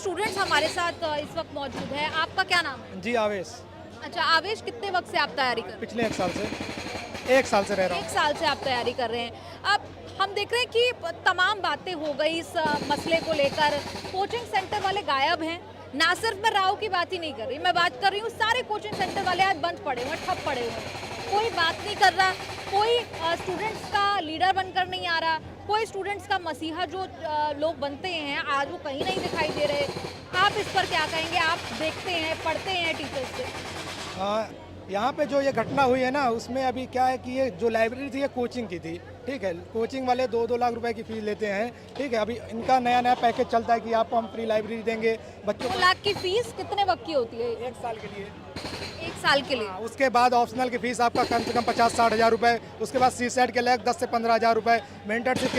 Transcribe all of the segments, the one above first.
Students हमारे साथ इस वक्त मौजूद है। आपका क्या नाम है? जी आवेश। अच्छा आवेश, कितने वक्त से आप तैयारी कर रहे पिछले 1 साल से रह रहा हैं? हूँ। 1 साल से आप तैयारी कर रहे हैं। अब हम देख रहे हैं कि तमाम बातें हो गई इस मसले को लेकर। कोचिंग सेंटर वाले गायब हैं। ना सिर्फ मैं राव की बात ही नहीं कर रही, मैं बात कर रही हूँ सारे कोचिंग सेंटर वाले आज बंद पड़े हुए हैं, ठप पड़े हुए हैं। कोई बात नहीं कर रहा, कोई स्टूडेंट्स का लीडर बनकर नहीं आ रहा, कोई स्टूडेंट्स का मसीहा जो लोग बनते हैं आज वो कहीं नहीं दिखाई दे रहे। आप इस पर क्या कहेंगे? आप देखते हैं, पढ़ते हैं टीचर्स से। यहाँ पे जो ये घटना हुई है ना, उसमें अभी क्या है कि ये जो लाइब्रेरी थी ये कोचिंग की थी। ठीक है, कोचिंग वाले 2-2 लाख रुपए की फीस लेते हैं। ठीक है, अभी इनका नया नया पैकेज चलता है कि आपको हम फ्री लाइब्रेरी देंगे बच्चों 2 को लाख की फीस कितने वक्त की होती है? 1 साल के लिए। 1 साल के लिए। उसके बाद ऑप्शनल की फीस आपका कम से कम 50-60 हज़ार रुपये। उसके बाद सी सेट के अलग 10 से 15 हज़ार रुपये, मेंटरशिप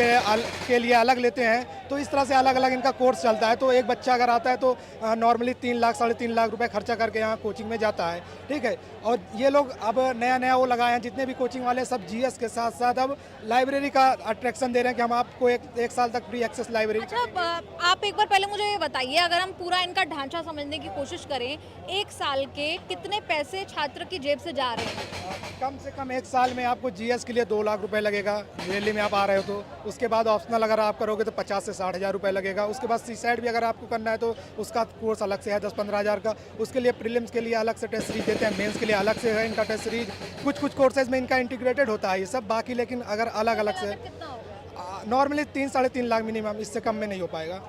के लिए अलग लेते हैं। तो इस तरह से अलग अलग इनका कोर्स चलता है। तो एक बच्चा अगर आता है तो नॉर्मली 3 लाख 3.5 लाख रुपए खर्चा करके यहाँ कोचिंग में जाता है। ठीक है, और ये लोग अब नया नया वो लगाए हैं, जितने भी कोचिंग वाले सब जीएस के साथ साथ अब लाइब्रेरी का अट्रैक्शन दे रहे हैं कि हम आपको एक साल तक फ्री एक्सेस लाइब्रेरी। अच्छा, आप एक बार पहले मुझे ये बताइए, अगर हम पूरा इनका ढांचा समझने की कोशिश करें, 1 साल के कितने पैसे छात्र की जेब से जा रहे हैं? कम से कम 1 साल में आपको जीएस के लिए 2 लाख रुपए लगेगा, दिल्ली में आप आ रहे हो तो। उसके बाद ऑप्शनल अगर आप करोगे तो 50 से 60 हज़ार रुपये लगेगा। उसके बाद सी सेट भी अगर आपको करना है तो उसका कोर्स अलग से है 10-15 हज़ार का। उसके लिए प्रीलिम्स के लिए अलग से टेस्ट सीरीज देते हैं, मेंस के लिए अलग से है इनका टेस्ट सीरीज। कुछ कोर्सेज में इनका इंटीग्रेटेड होता है ये सब, बाकी लेकिन अगर अलग अलग से कितना होगा? नॉर्मली 3-3.5 लाख मिनिमम, इससे कम में नहीं हो पाएगा।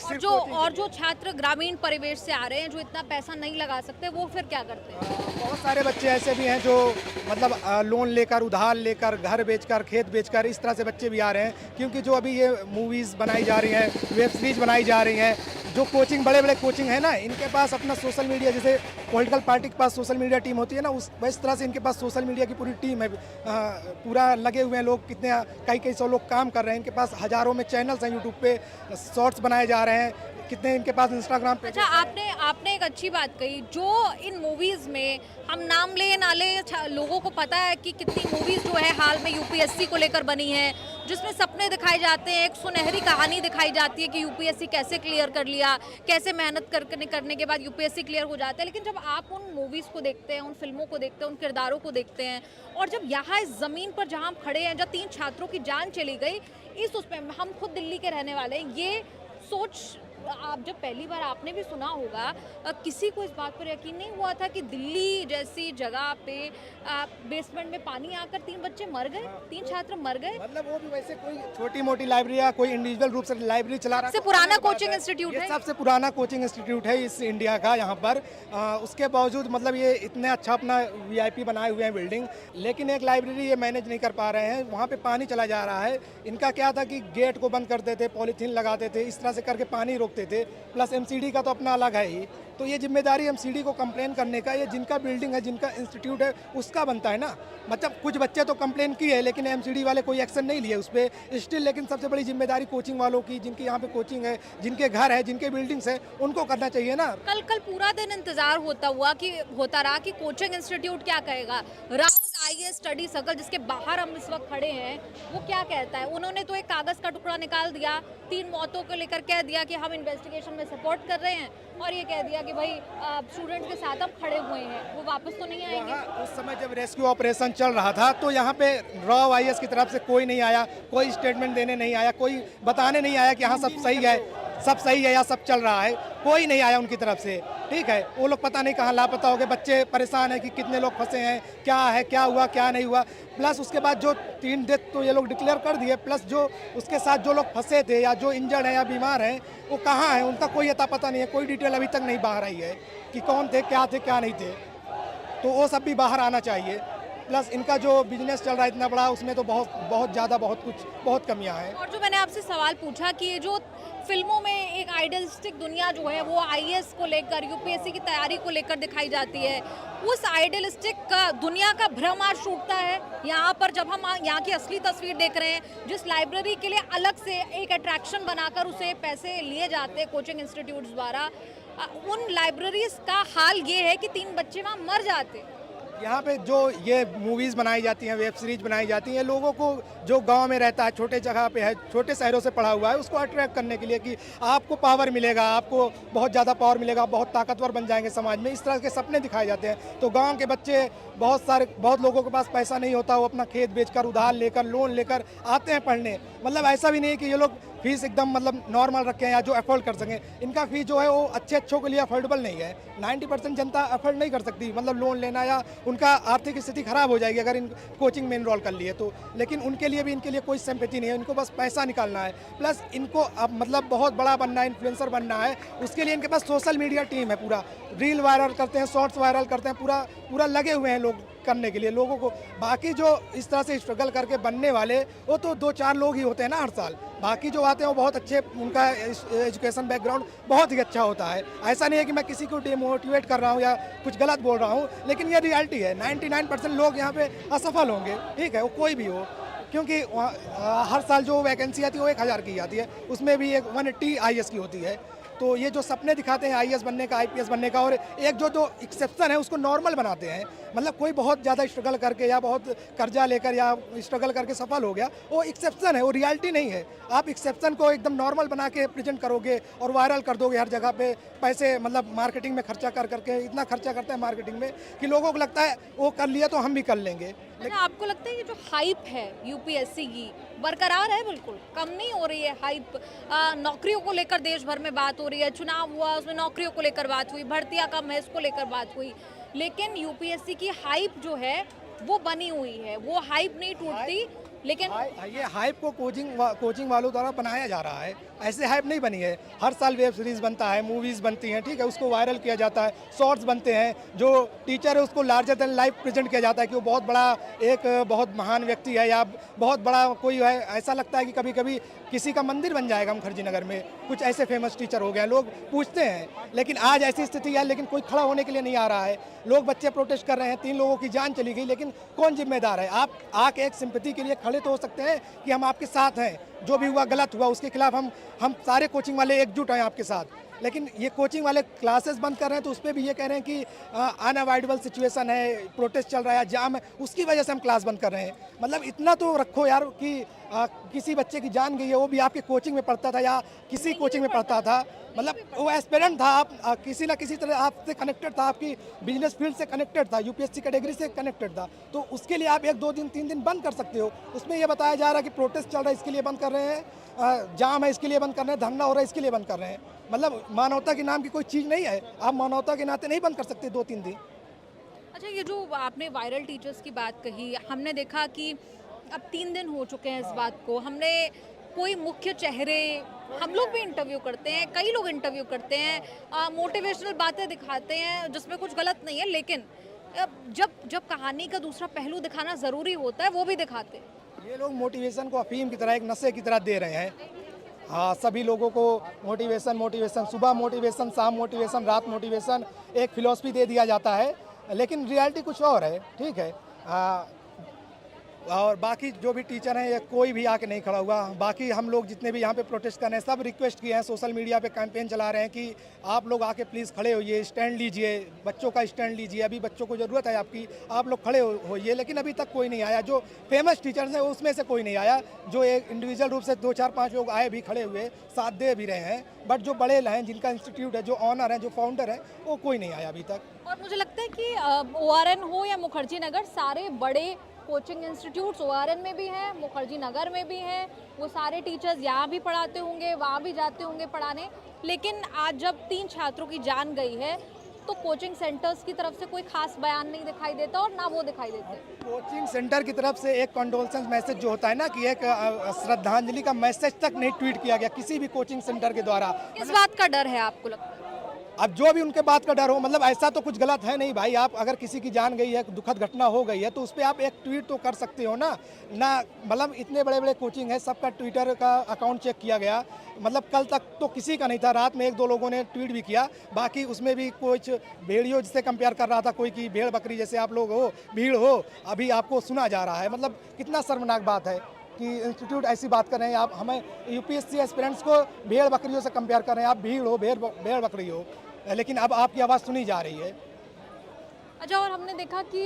और जो छात्र ग्रामीण परिवेश से आ रहे हैं, जो इतना पैसा नहीं लगा सकते, वो फिर क्या करते हैं? बहुत सारे बच्चे ऐसे भी हैं जो मतलब लोन लेकर, उधार लेकर, घर बेचकर, खेत बेचकर, इस तरह से बच्चे भी आ रहे हैं। क्योंकि जो अभी ये मूवीज़ बनाई जा रही हैं, वेब सीरीज बनाई जा रही हैं, जो कोचिंग बड़े बड़े कोचिंग है ना, इनके पास अपना सोशल मीडिया, जैसे पॉलिटिकल पार्टी के पास सोशल मीडिया टीम होती है ना, इस तरह से इनके पास सोशल मीडिया की पूरी टीम है। पूरा लगे हुए हैं लोग, कितने कई सौ लोग काम कर रहे हैं। इनके पास हज़ारों में चैनल्स हैं यूट्यूब पे, शॉर्ट्स बनाए जा रहे हैं, कितने इनके पास इंस्टाग्राम पे। अच्छा, आपने एक अच्छी बात कही, जो इन मूवीज में हम नाम ले ना ले, लोगों को पता है कि कितनी मूवीज जो है हाल में यूपीएससी को लेकर बनी है, जिसमें सपने दिखाए जाते हैं, एक सुनहरी कहानी दिखाई जाती है कि यूपीएससी कैसे क्लियर कर लिया, कैसे मेहनत करने के बाद यूपीएससी क्लियर हो जाता है। लेकिन जब आप उन मूवीज को देखते हैं, उन फिल्मों को देखते हैं, उन किरदारों को देखते हैं, और जब यहाँ इस जमीन पर जहाँ हम खड़े हैं, जब 3 छात्रों की जान चली गई, उसमें हम खुद दिल्ली के रहने वाले हैं, ये सोच आप जब पहली बार आपने भी सुना होगा, किसी को इस बात पर यकीन नहीं हुआ था कि दिल्ली जैसी जगह पे बेसमेंट में पानी आकर 3 बच्चे मर गए, 3 छात्र मर गए। मतलब वो भी वैसे कोई छोटी मोटी लाइब्रेरी या कोई इंडिविजुअल रूप से लाइब्रेरी चला रहा है। सबसे पुराना कोचिंग इंस्टीट्यूट है, सबसे पुराना कोचिंग इंस्टीट्यूट है इस इंडिया का यहाँ पर। उसके बावजूद मतलब ये इतने अच्छा अपना वीआईपी बनाए हुए हैं बिल्डिंग, लेकिन एक लाइब्रेरी ये मैनेज नहीं कर पा रहे हैं। वहाँ पे पानी चला जा रहा है। इनका क्या था कि गेट को बंद करते थे, पॉलीथीन लगाते थे, इस तरह से करके पानी रोकते थे। प्लस एमसीडी का तो अपना अलग है ही, तो ये जिम्मेदारी एमसीडी को कंप्लेन करने का, ये जिनका बिल्डिंग है, जिनका इंस्टीट्यूट है, उसका बनता है ना। मतलब कुछ बच्चे तो कंप्लेन की है, लेकिन एमसीडी वाले कोई एक्शन नहीं लिए उस पर स्टिल। लेकिन सबसे बड़ी जिम्मेदारी कोचिंग वालों की, जिनकी यहाँ पे कोचिंग है, जिनके घर है, जिनके बिल्डिंग्स है, उनको करना चाहिए ना। कल पूरा दिन इंतजार होता रहा कि कोचिंग इंस्टीट्यूट क्या कहेगा। आईएएस स्टडी सर्कल, जिसके बाहर हम इस वक्त खड़े हैं, वो क्या कहता है? उन्होंने तो एक कागज का टुकड़ा निकाल दिया, 3 मौतों को लेकर कह दिया कि हम इन्वेस्टिगेशन में सपोर्ट कर रहे हैं, और ये कह दिया कि भाई स्टूडेंट के साथ हम खड़े हुए हैं, वो वापस तो नहीं आएंगे। उस समय जब रेस्क्यू ऑपरेशन चल रहा था तो यहाँ पे रॉ आईएएस की तरफ से कोई नहीं आया, कोई स्टेटमेंट देने नहीं आया, कोई बताने नहीं आया कि हाँ सब सही है या सब चल रहा है। कोई नहीं आया उनकी तरफ से। ठीक है, वो लोग पता नहीं कहाँ लापता हो गए, बच्चे परेशान हैं कि कितने लोग फंसे हैं, क्या है, क्या हुआ, क्या नहीं हुआ। प्लस उसके बाद जो 3 डेथ तो ये लोग डिक्लेयर कर दिए, प्लस जो उसके साथ जो लोग फंसे थे या जो इंजर्ड हैं या बीमार हैं, वो कहाँ हैं, उनका कोई अता पता नहीं है। कोई डिटेल अभी तक नहीं बाहर आई है कि कौन थे, क्या नहीं थे। तो वो सब भी बाहर आना चाहिए। प्लस इनका जो बिजनेस चल रहा है इतना बड़ा, उसमें तो बहुत ज़्यादा बहुत कमियां हैं। और जो मैंने आपसे सवाल पूछा कि ये जो फिल्मों में एक आइडियलिस्टिक दुनिया जो है वो आईएएस को लेकर, यूपीएससी की तैयारी को लेकर दिखाई जाती है, उस आइडियलिस्टिक दुनिया का भ्रम आज टूटता है यहाँ पर, जब हम यहाँ की असली तस्वीर देख रहे हैं। जिस लाइब्रेरी के लिए अलग से एक अट्रैक्शन बनाकर उसे पैसे लिए जाते हैं कोचिंग इंस्टीट्यूट्स द्वारा, उन लाइब्रेरीज का हाल ये है कि 3 बच्चे वहाँ मर जाते। यहाँ पे जो ये मूवीज़ बनाई जाती हैं, वेब सीरीज बनाई जाती हैं, लोगों को जो गांव में रहता है, छोटे जगह पे है, छोटे शहरों से पढ़ा हुआ है, उसको अट्रैक्ट करने के लिए कि आपको पावर मिलेगा, आपको बहुत ज़्यादा पावर मिलेगा, बहुत ताकतवर बन जाएंगे समाज में, इस तरह के सपने दिखाए जाते हैं। तो गांव के बच्चे बहुत लोगों के पास पैसा नहीं होता, वो अपना खेत बेचकर, उधार लेकर, लोन लेकर आते हैं पढ़ने। मतलब ऐसा भी नहीं है कि ये लोग फीस एकदम मतलब नॉर्मल रखें या जो अफोर्ड कर सकें। इनका फीस जो है वो अच्छों के लिए अफोर्डेबल नहीं है। 90% जनता अफोर्ड नहीं कर सकती, मतलब लोन लेना, या उनका आर्थिक स्थिति खराब हो जाएगी अगर इन कोचिंग में इनरोल कर लिए तो। लेकिन उनके लिए भी इनके लिए कोई सिंपैथी नहीं है, इनको बस पैसा निकालना है। प्लस इनको अब मतलब बहुत बड़ा बनना है, इन्फ्लुएंसर बनना है, उसके लिए इनके पास सोशल मीडिया टीम है, पूरा रील वायरल करते हैं, शॉर्ट्स वायरल करते हैं, पूरा लगे हुए हैं लोग करने के लिए लोगों को। बाकी जो इस तरह से स्ट्रगल करके बनने वाले वो तो 2-4 लोग ही होते हैं ना हर साल। बाकी जो आते हैं वो बहुत अच्छे, उनका एजुकेशन बैकग्राउंड बहुत ही अच्छा होता है। ऐसा नहीं है कि मैं किसी को डिमोटिवेट कर रहा हूँ या कुछ गलत बोल रहा हूँ, लेकिन ये रियलिटी है। 99% लोग यहाँ पे असफल होंगे, ठीक है, वो कोई भी हो, क्योंकि हर साल जो वैकेंसी आती है वो 1000 की आती है, उसमें भी एक 180 IAS की होती है। तो ये जो सपने दिखाते हैं IAS बनने का, IPS बनने का, और एक जो एक्सेप्शन है उसको नॉर्मल बनाते हैं। मतलब कोई बहुत ज़्यादा स्ट्रगल करके या बहुत कर्जा लेकर या स्ट्रगल करके सफल हो गया, वो एक्सेप्शन है, वो रियलिटी नहीं है। आप एक्सेप्शन को एकदम नॉर्मल बना के प्रेजेंट करोगे और वायरल कर दोगे हर जगह पे, पैसे मतलब मार्केटिंग में खर्चा करके इतना खर्चा करते हैं मार्केटिंग में कि लोगों को लगता है वो कर लिया तो हम भी कर लेंगे। अच्छा, आपको लगता है ये जो हाइप है यूपीएससी की बरकरार है, बिल्कुल कम नहीं हो रही है हाइप? नौकरियों को लेकर देश भर में बात हो रही है, चुनाव हुआ उसमें नौकरियों को लेकर बात हुई, भर्तियां कम है इसको लेकर बात हुई, लेकिन यूपीएससी की हाइप जो है वो बनी हुई है, वो हाइप नहीं टूटती। लेकिन ये हाइप को कोचिंग वालों द्वारा बनाया जा रहा है, ऐसे हाइप नहीं बनी है। हर साल वेब सीरीज बनता है, मूवीज़ बनती हैं, ठीक है, उसको वायरल किया जाता है, शॉर्ट्स बनते हैं, जो टीचर है उसको लार्जर देन लाइफ प्रेजेंट किया जाता है कि वो बहुत बड़ा एक बहुत महान व्यक्ति है या बहुत बड़ा कोई है। ऐसा लगता है कि कभी कभी किसी का मंदिर बन जाएगा मुखर्जी नगर में, कुछ ऐसे फेमस टीचर हो गए, लोग पूछते हैं। लेकिन आज ऐसी स्थिति है, लेकिन कोई खड़ा होने के लिए नहीं आ रहा है। लोग बच्चे प्रोटेस्ट कर रहे हैं, 3 लोगों की जान चली गई, लेकिन कौन जिम्मेदार है? आप आके एक सिंपैथी के लिए खड़े तो हो सकते हैं कि हम आपके साथ हैं, जो भी हुआ गलत हुआ उसके खिलाफ हम सारे कोचिंग वाले एकजुट हैं आपके साथ। लेकिन ये कोचिंग वाले क्लासेस बंद कर रहे हैं तो उस पर भी ये कह रहे हैं कि अनअवॉइडेबल सिचुएशन है, प्रोटेस्ट चल रहा है, जाम है, उसकी वजह से हम क्लास बंद कर रहे हैं। मतलब इतना तो रखो यार कि किसी बच्चे की जान गई है, वो भी आपके कोचिंग में पढ़ता था या किसी कोचिंग में पढ़ता था, मतलब वो एस्पिरेंट था, आप किसी ना किसी तरह आपसे कनेक्टेड था, आपकी बिजनेस फील्ड से कनेक्टेड था, यूपीएससी कैटेगरी से कनेक्टेड था, तो उसके लिए आप 1-2 दिन 3 दिन बंद कर सकते हो। उसमें ये बताया जा रहा है कि प्रोटेस्ट चल रहा है इसके लिए बंद कर रहे हैं, जाम है इसके लिए बंद कर रहे हैं, धरना हो रहा है इसके लिए बंद कर रहे हैं। मतलब मानवता के नाम की कोई चीज़ नहीं है, आप मानवता के नाते नहीं बंद कर सकते 2-3 दिन। अच्छा, ये जो आपने वायरल टीचर्स की बात कही, हमने देखा कि अब 3 दिन हो चुके हैं इस बात को, हमने कोई मुख्य चेहरे, हम लोग भी इंटरव्यू करते हैं, कई लोग इंटरव्यू करते हैं, मोटिवेशनल बातें दिखाते हैं जिसमें कुछ गलत नहीं है, लेकिन जब कहानी का दूसरा पहलू दिखाना ज़रूरी होता है वो भी दिखाते हैं। ये लोग मोटिवेशन को अफीम की तरह, एक नशे की तरह दे रहे हैं। हाँ, सभी लोगों को मोटिवेशन, सुबह मोटिवेशन, शाम मोटिवेशन, रात मोटिवेशन, एक फिलॉसफी दे दिया जाता है, लेकिन रियलिटी कुछ और है, ठीक है। और बाकी जो भी टीचर हैं, ये कोई भी आके नहीं खड़ा हुआ। बाकी हम लोग जितने भी यहाँ पे प्रोटेस्ट कर रहे हैं, सब रिक्वेस्ट किए हैं, सोशल मीडिया पे कैंपेन चला रहे हैं कि आप लोग आके प्लीज़ खड़े होइए, स्टैंड लीजिए, बच्चों का स्टैंड लीजिए, अभी बच्चों को ज़रूरत है आपकी, आप लोग खड़े होइए। लेकिन अभी तक कोई नहीं आया। जो फेमस टीचर्स हैं उसमें से कोई नहीं आया, जो एक इंडिविजुअल रूप से 2-4-5 लोग आए भी, खड़े हुए, साथ दे भी रहे हैं, बट जो बड़े हैं, जिनका इंस्टीट्यूट है, जो ऑनर है, जो फाउंडर है, वो कोई नहीं आया अभी तक। और मुझे लगता है कि ORN हो या मुखर्जी नगर, सारे बड़े कोचिंग इंस्टीट्यूट्स ORN में भी हैं, मुखर्जी नगर में भी हैं, वो सारे टीचर्स यहाँ भी पढ़ाते होंगे, वहाँ भी जाते होंगे पढ़ाने। लेकिन आज जब 3 छात्रों की जान गई है तो कोचिंग सेंटर्स की तरफ से कोई खास बयान नहीं दिखाई देता और ना वो दिखाई देते। कोचिंग सेंटर की तरफ से एक कंडोलेंस मैसेज जो होता है ना, कि एक श्रद्धांजलि का मैसेज तक नहीं ट्वीट किया गया किसी भी कोचिंग सेंटर के द्वारा। किस बात का डर है आपको लगता है? अब जो भी उनके बात का डर हो, मतलब ऐसा तो कुछ गलत है नहीं भाई। आप अगर किसी की जान गई है, दुखद घटना हो गई है, तो उस पर आप एक ट्वीट तो कर सकते हो ना। मतलब इतने बड़े बड़े कोचिंग है, सबका ट्विटर का अकाउंट चेक किया गया, मतलब कल तक तो किसी का नहीं था, रात में 1-2 लोगों ने ट्वीट भी किया, बाकी उसमें भी कुछ भेड़ियों जिससे कंपेयर कर रहा था, कोई की भेड़ बकरी जैसे आप लोग हो, भीड़ हो, अभी आपको सुना जा रहा है। मतलब कितना शर्मनाक बात है कि इंस्टीट्यूट ऐसी बात कर रहे हैं। आप हमें यूपीएससी एस्पिरेंट्स को भेड़ बकरियों से कंपेयर कर रहे हैं, आप भीड़ हो, भेड़ बकरी हो, लेकिन अब आपकी आवाज़ सुनी जा रही है। अच्छा, और हमने देखा कि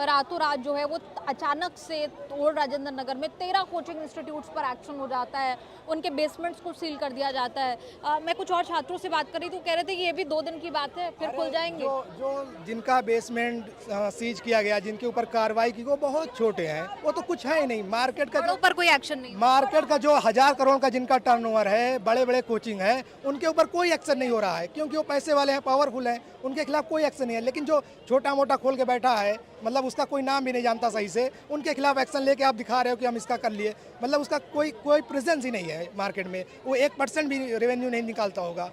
रातों रात जो है वो अचानक से ओल्ड राजेंद्र नगर में 13 कोचिंग इंस्टीट्यूट्स पर एक्शन हो जाता है, उनके बेसमेंट्स को सील कर दिया जाता है। मैं कुछ और छात्रों से बात करी तो कह रहे थे कि ये भी 2 दिन की बात है, फिर खुल जाएंगे। जो जिनका बेसमेंट सीज किया गया, जिनके ऊपर कार्रवाई की, वो बहुत छोटे हैं, वो तो कुछ है ही नहीं। मार्केट का बड़ों पर कोई एक्शन नहीं। मार्केट का जो 1000 करोड़ का जिनका टर्नओवर है, बड़े बड़े कोचिंग है, उनके ऊपर कोई एक्शन नहीं हो रहा है, क्योंकि वो पैसे वाले हैं, पावरफुल हैं, उनके खिलाफ कोई एक्शन नहीं है। लेकिन जो छोटा मोटा खोल के बैठा है, मतलब उसका कोई नाम भी नहीं जानता सही से, उनके खिलाफ एक्शन लेके आप दिखा रहे हो कि हम इसका कर लिए, मतलब उसका कोई प्रेजेंस ही नहीं है मार्केट में। वो 1% भी रेवेन्यू नहीं निकालता होगा।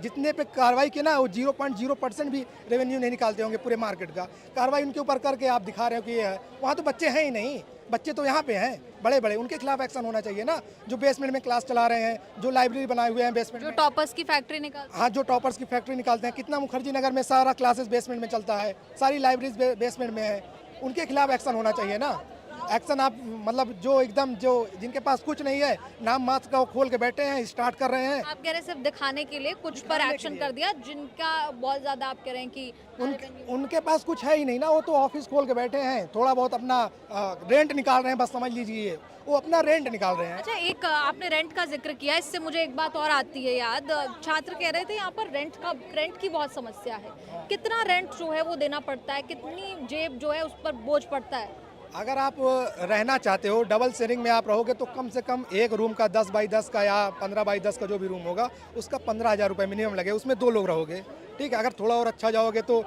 जितने पे कार्रवाई की ना, वो 0.0% भी रेवेन्यू नहीं निकालते होंगे पूरे मार्केट का। कार्रवाई उनके ऊपर करके आप दिखा रहे हो कि ये है। वहाँ तो बच्चे हैं ही नहीं, बच्चे तो यहाँ पे हैं बड़े बड़े, उनके खिलाफ एक्शन होना चाहिए ना। जो बेसमेंट में क्लास चला रहे हैं, जो लाइब्रेरी बनाए हुए हैं बेसमेंट जो में, टॉपर्स की फैक्ट्री निकाल। हाँ, जो टॉपर्स की फैक्ट्री निकालते हैं, कितना मुखर्जी नगर में सारा क्लासेस बेसमेंट में चलता है, सारी लाइब्रेरीज बेसमेंट में है, उनके खिलाफ एक्शन होना चाहिए ना। एक्शन आप मतलब जो एकदम जो जिनके पास कुछ नहीं है, नाम मात्र का वो खोल के बैठे हैं, स्टार्ट कर रहे हैं। आप कह रहे हैं सिर्फ दिखाने के लिए कुछ पर एक्शन कर दिया, जिनका बहुत ज्यादा आप कह रहे हैं कि उनके पास कुछ है ही नहीं ना, वो तो ऑफिस खोल के बैठे हैं, थोड़ा बहुत अपना रेंट निकाल रहे हैं, बस समझ लीजिए वो अपना रेंट निकाल रहे हैं। अच्छा, एक आपने रेंट का जिक्र किया, इससे मुझे एक बात और आती है याद। छात्र कह रहे थे यहाँ पर रेंट की बहुत समस्या है। कितना रेंट जो है वो देना पड़ता है, कितनी जेब जो है उस पर बोझ पड़ता है? अगर आप रहना चाहते हो, डबल शेयरिंग में आप रहोगे, तो कम से कम एक रूम का 10 बाई 10 का या 15 बाई 10 का जो भी रूम होगा, उसका 15,000 रुपये मिनिमम लगे। उसमें 2 लोग रहोगे, ठीक है। अगर थोड़ा और अच्छा जाओगे तो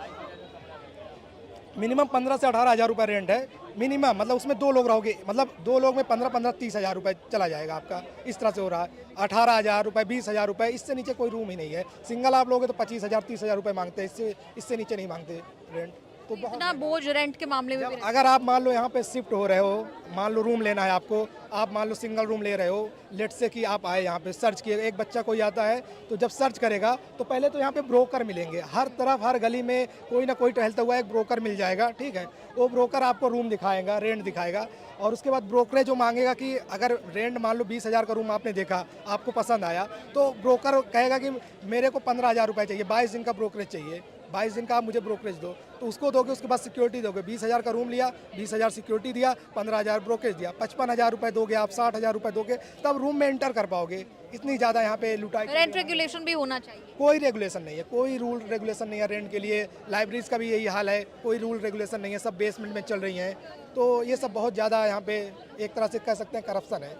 मिनिमम 15 से 18,000 रुपये रेंट है मिनिमम, मतलब उसमें 2 लोग रहोगे, मतलब 2 लोग में 15-15 30,000 रुपये चला जाएगा आपका। इस तरह से हो रहा है। 18,000 रुपये, 20,000 रुपये, इससे नीचे कोई रूम ही नहीं है। सिंगल आप लोगे तो 25,000 30,000 रुपये मांगते हैं, इससे नीचे नहीं मांगते रेंट। तो इतना बोझ रेंट के मामले में भी अगर आप मान लो यहाँ पे शिफ्ट हो रहे हो, मान लो रूम लेना है आपको, आप मान लो सिंगल रूम ले रहे हो, लेट से कि आप आए यहाँ पे सर्च किए, एक बच्चा कोई आता है तो जब सर्च करेगा तो पहले तो यहाँ पे ब्रोकर मिलेंगे, हर तरफ हर गली में कोई ना कोई टहलता हुआ एक ब्रोकर मिल जाएगा, ठीक है। वो ब्रोकर आपको रूम दिखाएगा, रेंट दिखाएगा, और उसके बाद ब्रोकरेज जो मांगेगा कि अगर रेंट मान लो 20,000 का रूम आपने देखा, आपको पसंद आया, तो ब्रोकर कहेगा कि मेरे को 15,000 रुपये चाहिए, 22 दिन का ब्रोकरेज चाहिए, 22 दिन का आप मुझे ब्रोकरेज दो, तो उसको दोगे, उसके बाद सिक्योरिटी दोगे। 20,000 का रूम लिया, 20,000 सिक्योरिटी दिया, 15,000 ब्रोकरेज दिया, 55,000 रुपये दोगे आप, 60,000 रुपये दोगे, तब रूम में एंटर कर पाओगे। इतनी ज़्यादा यहाँ पे लुटाई। रेंट रेगुलेशन भी होना चाहिए। कोई रेगुलेशन नहीं है, कोई रूल रेगुलेशन नहीं है रेंट के लिए। लाइब्रेरीज का भी यही हाल है, कोई रूल रेगुलेशन नहीं है, सब बेसमेंट में चल रही हैं। तो ये सब बहुत ज़्यादा यहाँ पे एक तरह से कह सकते हैं करप्शन है।